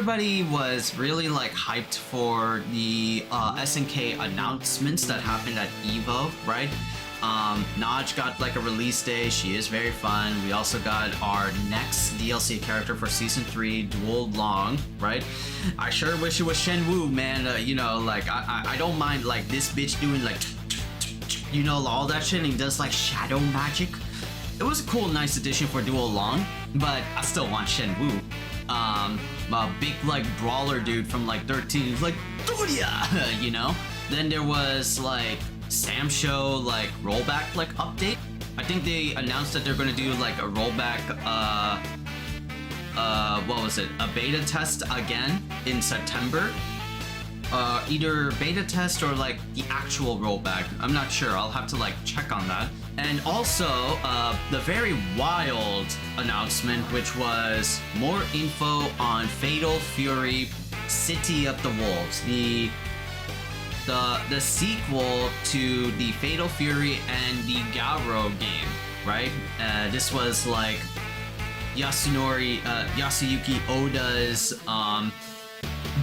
everybody was really like hyped for the SNK announcements that happened at EVO, right? Naj got like a release day. She is very fun. We also got our next DLC character for Season 3, Dual Long, right? I sure wish it was Shenwu, man. You know, like, I don't mind like this bitch doing like, you know, all that shit, and he does like shadow magic. It was a cool, nice addition for Dual Long, but I still want Shenwu. A big like brawler dude from like 13, like, Doria, you know? Then there was like Sam Show like rollback like update. I think they announced that they're gonna do like a rollback what was it, a beta test again in September. Either beta test or like the actual rollback. I'm not sure, I'll have to like check on that. And also the very wild announcement, which was more info on Fatal Fury City of the Wolves, the sequel to the Fatal Fury and the Garo game, right? This was like Yasuyuki Oda's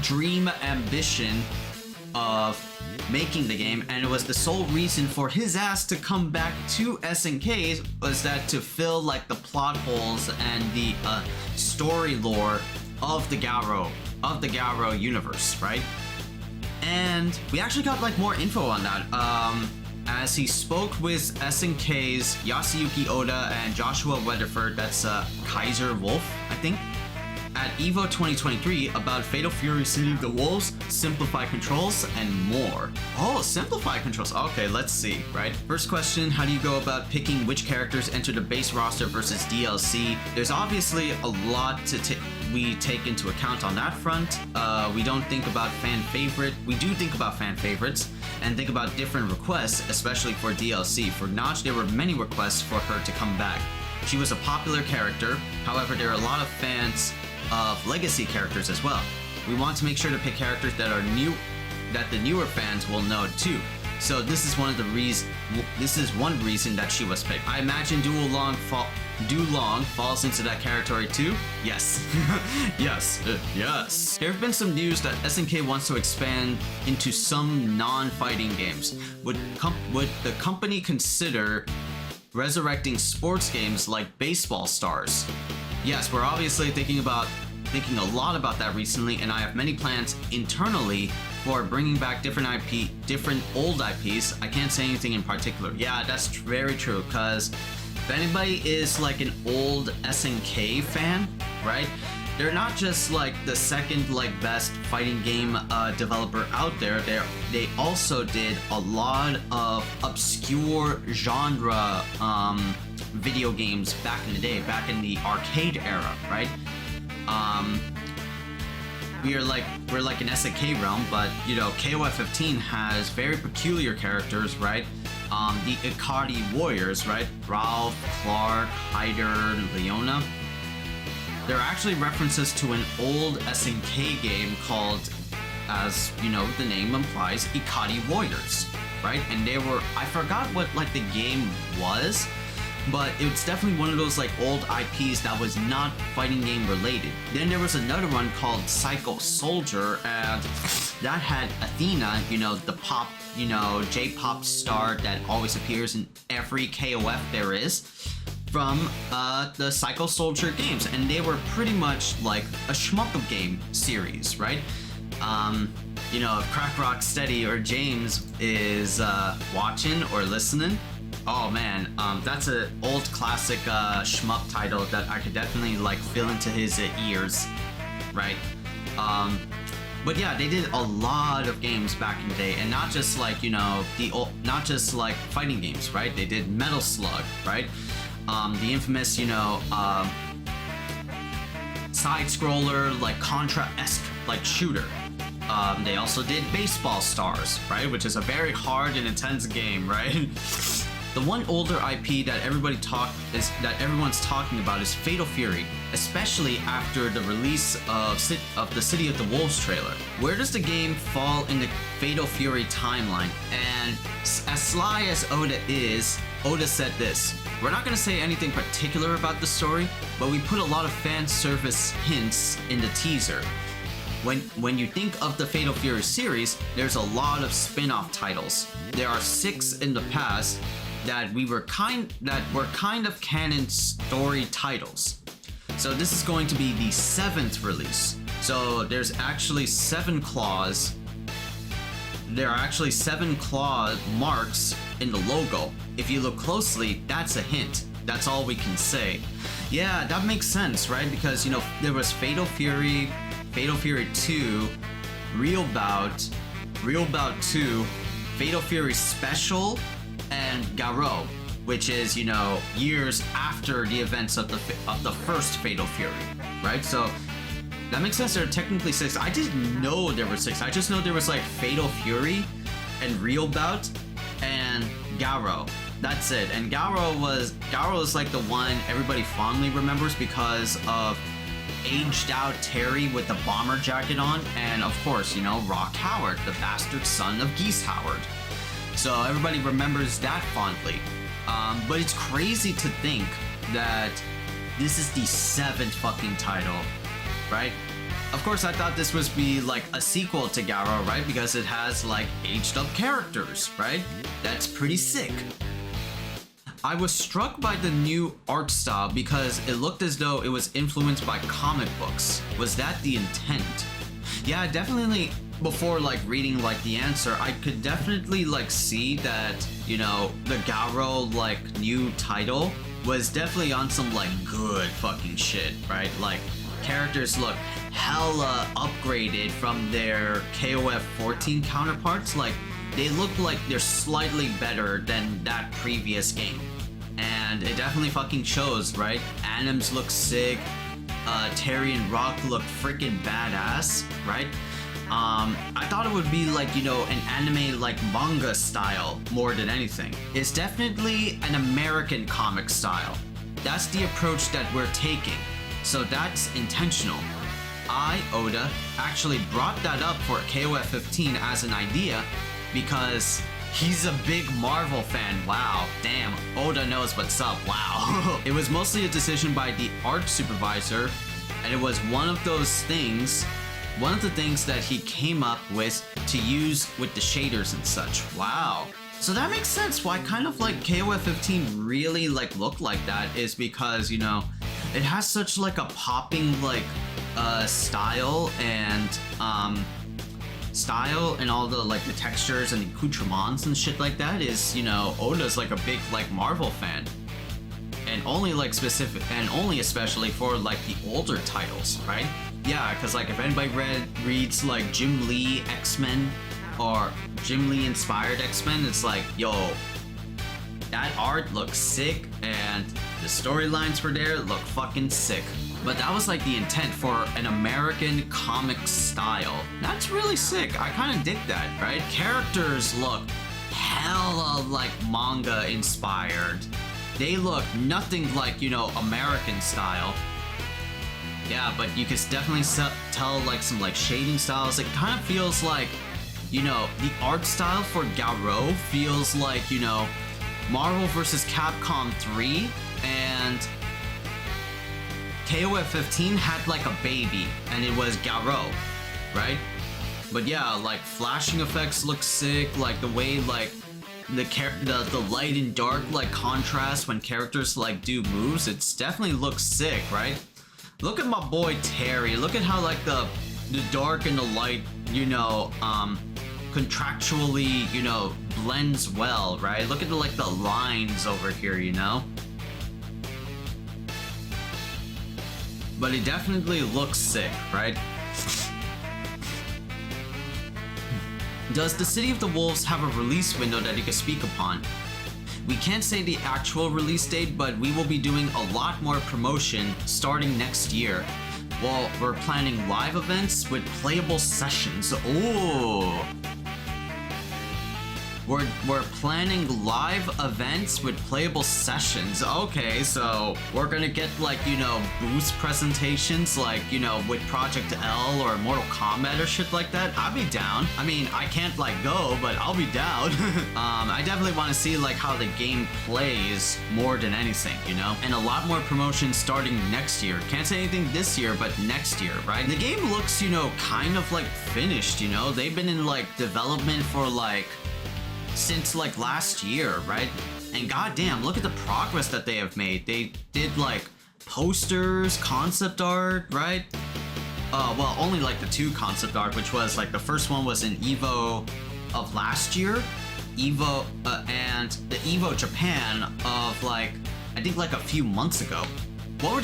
dream ambition of making the game, and it was the sole reason for his ass to come back to SNK was that to fill like the plot holes and the story lore of the Garo universe, right? And we actually got like more info on that as he spoke with SNK's Yasuyuki Oda and Joshua Weatherford, that's Kaiser Wolf, I think, at EVO 2023 about Fatal Fury City of the Wolves, simplify controls, and more. Oh, simplify controls. Okay, let's see, right? First question, how do you go about picking which characters enter the base roster versus DLC? There's obviously a lot we take into account on that front. We don't think about fan favorite. We do think about fan favorites and think about different requests, especially for DLC. For Notch, there were many requests for her to come back. She was a popular character. However, there are a lot of fans of legacy characters as well. We want to make sure to pick characters that are new, that the newer fans will know too. So this is one reason that she was picked. I imagine Dulong falls into that category too. Yes. Yes. Yes. There have been some news that SNK wants to expand into some non-fighting games. Would the company consider resurrecting sports games like Baseball Stars? Yes, we're obviously thinking a lot about that recently, and I have many plans internally for bringing back different old IPs. I can't say anything in particular. Yeah, that's very true, because if anybody is like an old SNK fan, right? They're not just like the second like best fighting game developer out there. They also did a lot of obscure genre video games back in the day, back in the arcade era, right? We're like an SNK realm, but you know, KOF 15 has very peculiar characters, right? The Ikari Warriors, right? Ralph, Clark, Hyder, Leona. There are actually references to an old SNK game called, as you know, the name implies, Ikari Warriors, right? And they were, I forgot what like the game was, but it's definitely one of those like old IPs that was not fighting game related. Then there was another one called Psycho Soldier, and that had Athena, you know, the pop, you know, J-pop star that always appears in every KOF there is, from the Psycho Soldier games, and they were pretty much like a shmup game series, right? You know, if Crack Rock Steady or James is watching or listening, oh man, that's an old classic shmup title that I could definitely like fill into his ears, right? But yeah, they did a lot of games back in the day, and not just like, you know, not just like fighting games, right? They did Metal Slug, right? The infamous, you know, side-scroller, like Contra-esque, like shooter. They also did Baseball Stars, right? Which is a very hard and intense game, right? The one older IP that everyone's talking about is Fatal Fury, especially after the release of the City of the Wolves trailer. Where does the game fall in the Fatal Fury timeline? And as sly as Oda is, Oda said this: "We're not going to say anything particular about the story, but we put a lot of fan service hints in the teaser. when you think of the Fatal Fury series, there's a lot of spin-off titles. There are 6 in the past that were kind of canon story titles. So this is going to be the 7th release. So there's actually 7 claws. There are actually 7 claw marks in the logo. If you look closely, that's a hint. That's all we can say. Yeah, that makes sense, right? Because, you know, there was Fatal Fury 2, Real Bout 2, Fatal Fury Special, and Garou, which is, you know, years after the events of the first Fatal Fury, right? So that makes sense. There are technically 6. I didn't know there were 6. I just know there was like Fatal Fury and Real Bout and Garou. That's it. And Garou is like the one everybody fondly remembers because of aged out Terry with the bomber jacket on, and of course, you know, Rock Howard, the bastard son of Geese Howard. So everybody remembers that fondly. But it's crazy to think that this is the 7th fucking title, right? Of course, I thought this would be like a sequel to Garou, right? Because it has like aged up characters, right? That's pretty sick. I was struck by the new art style because it looked as though it was influenced by comic books. Was that the intent? Yeah, definitely. Before like reading like the answer, I could definitely like see that, you know, the Garou like new title was definitely on some like good fucking shit, right? Like characters look hella upgraded from their KOF 14 counterparts. Like they look like they're slightly better than that previous game. And it definitely fucking shows, right? Anims look sick, Terry and Rock look freaking badass, right? I thought it would be like, you know, an anime like manga style more than anything. It's definitely an American comic style. That's the approach that we're taking. So that's intentional. Oda, actually brought that up for KOF 15 as an idea because he's a big Marvel fan. Wow, damn, Oda knows what's up, wow. It was mostly a decision by the art supervisor, and it was one of the things that he came up with to use with the shaders and such. Wow. So that makes sense why kind of like KOF 15 really like looked like that, is because, you know, it has such like a popping like style and all the like the textures and accoutrements and shit like that. Is, you know, Oda's like a big like Marvel fan, and only like especially for like the older titles, right? Yeah, because like if anybody reads like Jim Lee X-Men or Jim Lee inspired X-Men, it's like, yo, that art looks sick and the storylines for there look fucking sick. But that was like the intent for an American comic style. That's really sick. I kind of dig that, right? Characters look hella like manga inspired. They look nothing like, you know, American style. Yeah, but you can definitely tell like some like shading styles. It kind of feels like, you know, the art style for Garou feels like, you know, Marvel vs. Capcom 3 and KOF 15 had like a baby, and it was Garou, right? But yeah, like flashing effects look sick, like the way like the light and dark like contrast when characters like do moves, it's definitely looks sick, right? Look at my boy Terry. Look at how like the dark and the light, you know, contractually, you know, blends well, right? Look at the like the lines over here, you know? But it definitely looks sick, right? Does the City of the Wolves have a release window that you can speak upon? We can't say the actual release date, but we will be doing a lot more promotion starting next year. Well, we're planning live events with playable sessions. Ooh. We're planning live events with playable sessions. Okay, so we're gonna get like, you know, booth presentations like, you know, with Project L or Mortal Kombat or shit like that. I'll be down. I mean, I can't like go, but I'll be down. I definitely want to see like how the game plays more than anything, you know? And a lot more promotions starting next year. Can't say anything this year, but next year, right? The game looks, you know, kind of like finished, you know? They've been in like development for like since like last year, right? And goddamn, look at the progress that they have made. They did like posters, concept art, right? Well, only like the 2 concept art, which was like the first one was in Evo of last year, Evo, and the Evo Japan of like, I think like a few months ago. What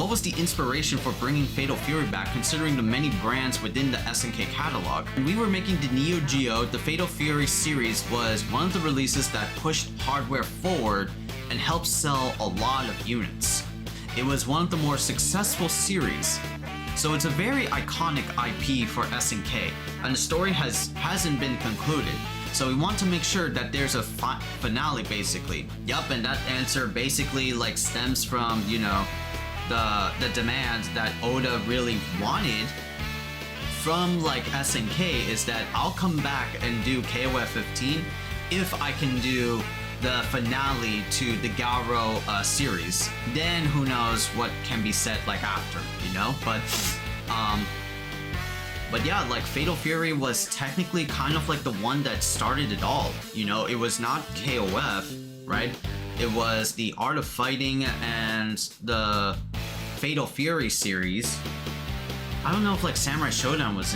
was the inspiration for bringing Fatal Fury back, considering the many brands within the SNK catalog? When we were making the Neo Geo, the Fatal Fury series was one of the releases that pushed hardware forward and helped sell a lot of units. It was one of the more successful series, so it's a very iconic IP for SNK, and the story hasn't been concluded. So we want to make sure that there's a finale, basically. Yup, and that answer basically like stems from, you know, the demand that Oda really wanted from like SNK is that I'll come back and do KOF 15 if I can do the finale to the Garo series. Then who knows what can be said like after, you know? But yeah, like Fatal Fury was technically kind of like the one that started it all. You know, it was not KOF, right? It was the Art of Fighting and the Fatal Fury series. I don't know if like Samurai Showdown was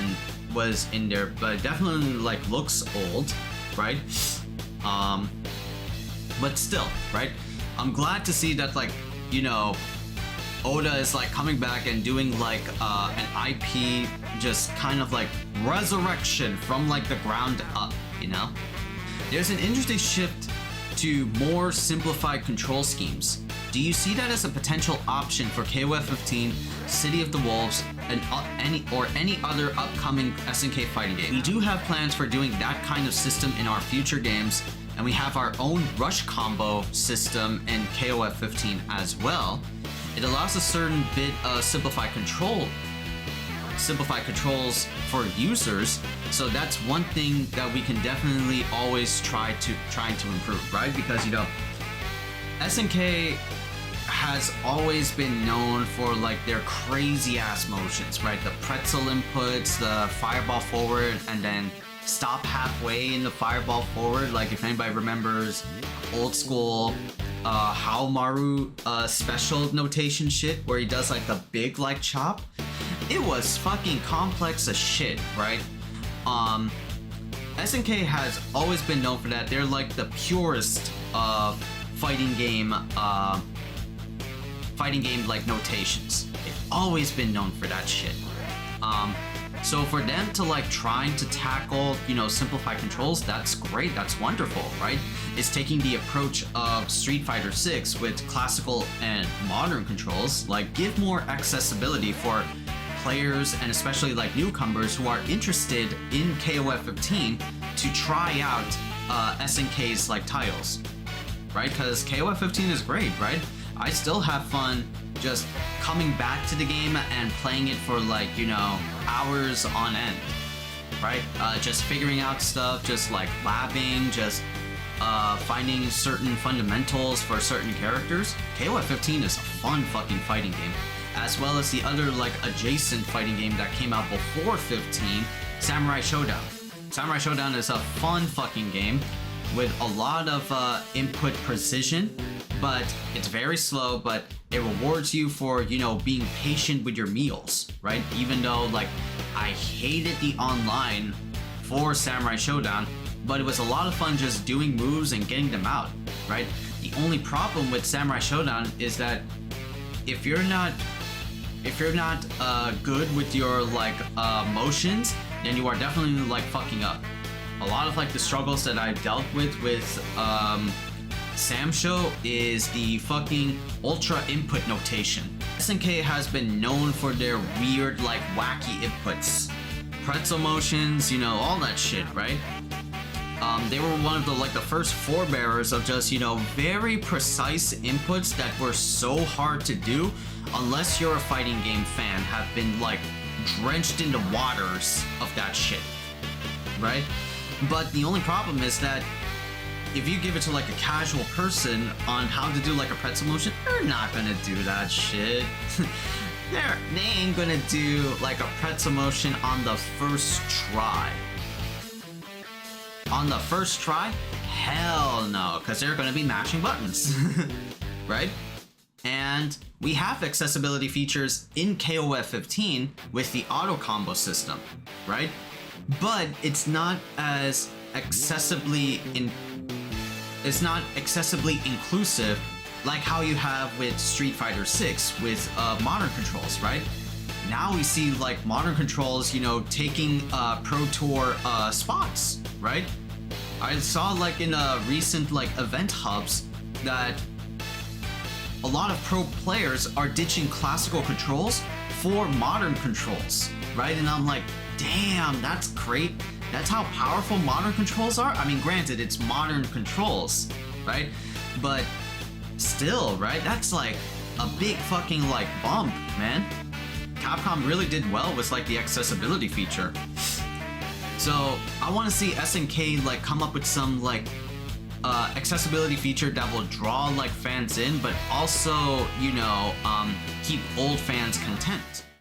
in there, but it definitely like looks old, right? But still, right? I'm glad to see that like, you know, Oda is like coming back and doing like an IP just kind of like resurrection from like the ground up, you know? There's an interesting shift to more simplified control schemes. Do you see that as a potential option for KOF 15, City of the Wolves, and any other upcoming SNK fighting game? We do have plans for doing that kind of system in our future games, and we have our own rush combo system in KOF 15 as well. It allows a certain bit of simplified controls for users, so that's one thing that we can definitely always trying to improve, right? Because, you know, SNK has always been known for like their crazy ass motions, right? The pretzel inputs, the fireball forward, and then stop halfway in the fireball forward. Like if anybody remembers old school Haomaru special notation shit where he does like the big like chop. It was fucking complex as shit, right? SNK has always been known for that. They're like the purest of fighting game like notations. They've always been known for that shit. So for them to like trying to tackle, you know, simplified controls, that's great, that's wonderful, right? It's taking the approach of Street Fighter 6 with classical and modern controls, like give more accessibility for players and especially like newcomers who are interested in KOF 15 to try out SNK's like titles, right? Because KOF 15 is great, right? I still have fun just coming back to the game and playing it for like, you know, hours on end, right? Just figuring out stuff, just like labbing, just finding certain fundamentals for certain characters. KOF 15 is a fun fucking fighting game, as well as the other like adjacent fighting game that came out before 15, Samurai Showdown. Samurai Showdown is a fun fucking game with a lot of input precision, but it's very slow, but it rewards you for, you know, being patient with your meals, right? Even though like I hated the online for Samurai Showdown, but it was a lot of fun just doing moves and getting them out, right? The only problem with Samurai Showdown is that if you're not good with your like motions, then you are definitely like fucking up. A lot of like the struggles that I dealt with Samsho is the fucking ultra input notation. SNK has been known for their weird like wacky inputs, pretzel motions, you know, all that shit, right? They were one of the first forebearers of just, you know, very precise inputs that were so hard to do unless you're a fighting game fan, have been like drenched in the waters of that shit, right? But the only problem is that if you give it to like a casual person on how to do like a pretzel motion, they're not gonna do that shit. They ain't gonna do like a pretzel motion on the first try. On the first try? Hell no, because they're gonna be mashing buttons, right? And we have accessibility features in KOF 15 with the auto combo system, right? But it's not as accessibly inclusive like how you have with Street Fighter 6 with modern controls, right? Now we see like modern controls, you know, taking Pro Tour spots, right? I saw like in recent like event hubs that a lot of pro players are ditching classical controls for modern controls, right? And I'm like, damn, that's great. That's how powerful modern controls are. I mean, granted, it's modern controls, right? But still, right? That's like a big fucking like bump, man. Capcom really did well with like the accessibility feature. So I want to see SNK like come up with some like accessibility feature that will draw like fans in, but also, you know, keep old fans content.